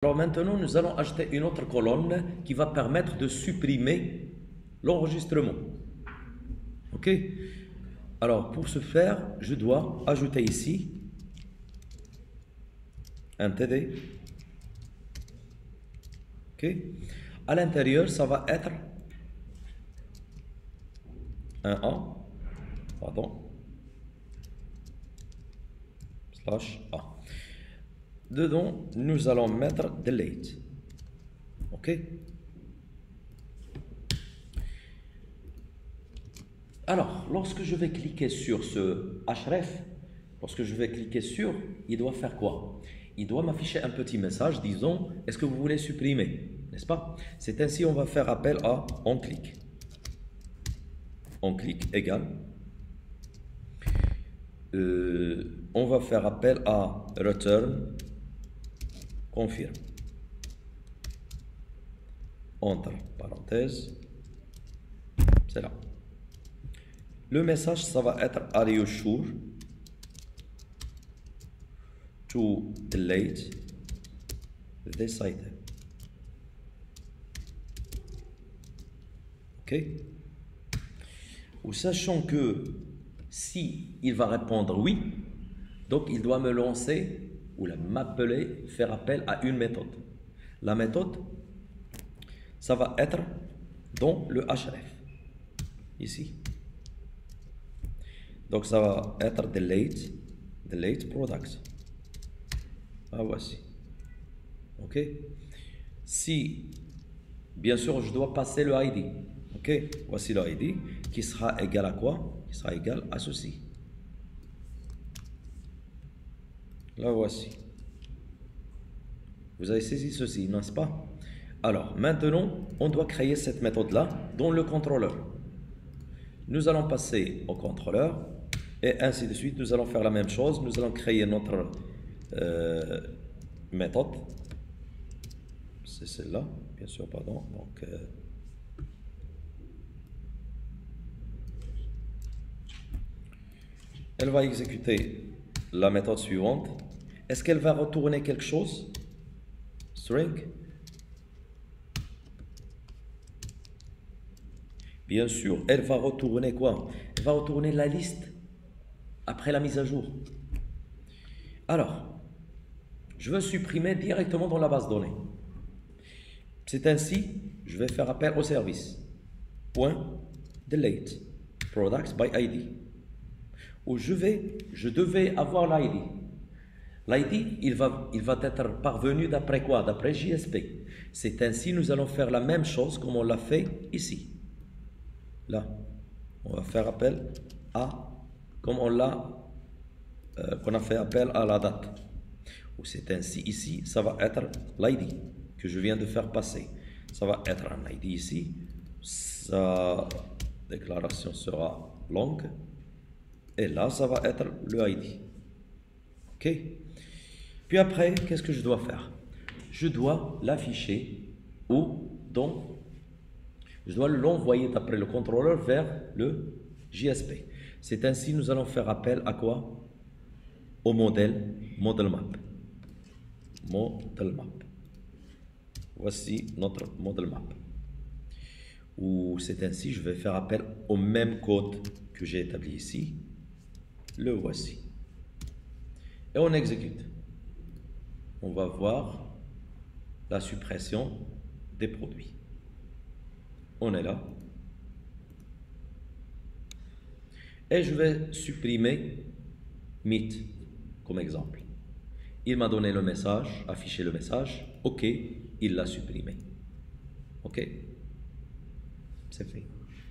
Alors maintenant, nous allons ajouter une autre colonne qui va permettre de supprimer l'enregistrement. OK? Alors, pour ce faire, je dois ajouter ici un TD. OK? À l'intérieur, ça va être un A, pardon, slash A. Dedans, nous allons mettre delete. OK? Alors, lorsque je vais cliquer sur ce href, il doit faire quoi? Il doit m'afficher un petit message disant est-ce que vous voulez supprimer, n'est-ce pas? C'est ainsi on va faire appel à onClick. onClick égale. On va faire appel à return confirme. Entre parenthèses. C'est là. Le message, ça va être Are you sure to delete this item? OK? Ou sachant que si il va répondre oui, donc il doit me lancer ou m'appeler, faire appel à une méthode. La méthode, ça va être dans le href, ici. Donc ça va être delete products. Ah, voici. OK? Si, bien sûr, je dois passer le ID. OK? Voici le ID qui sera égal à quoi? Qui sera égal à ceci. Là, voici. Vous avez saisi ceci, n'est-ce pas? Alors, maintenant, on doit créer cette méthode-là dans le contrôleur. Nous allons passer au contrôleur et ainsi de suite. Nous allons faire la même chose. Nous allons créer notre méthode. C'est celle-là, bien sûr, pardon. Donc, elle va exécuter la méthode suivante. Est-ce qu'elle va retourner quelque chose? String. Bien sûr, elle va retourner quoi? Elle va retourner la liste après la mise à jour. Alors, je veux supprimer directement dans la base de données. C'est ainsi, je vais faire appel au service. .delete products by ID. Où je devais avoir l'ID. L'ID, il va être parvenu d'après quoi? D'après JSP. C'est ainsi, nous allons faire la même chose comme on l'a fait ici. Là, on va faire appel à, comme qu'on a fait appel à la date. Ou c'est ainsi ici, ça va être l'ID que je viens de faire passer. Ça va être un ID ici. Sa déclaration sera longue. Et là, ça va être le ID. OK? Puis après, qu'est-ce que je dois faire? Je dois l'afficher ou dans... Je dois l'envoyer d'après le contrôleur vers le JSP. C'est ainsi, nous allons faire appel à quoi? Au modèle map. Model map. Voici notre model map. Ou c'est ainsi, je vais faire appel au même code que j'ai établi ici. Le voici. Et on exécute. On va voir la suppression des produits. On est là. Et je vais supprimer meet comme exemple. Il m'a donné le message, affiché le message. OK, il l'a supprimé. OK, c'est fait.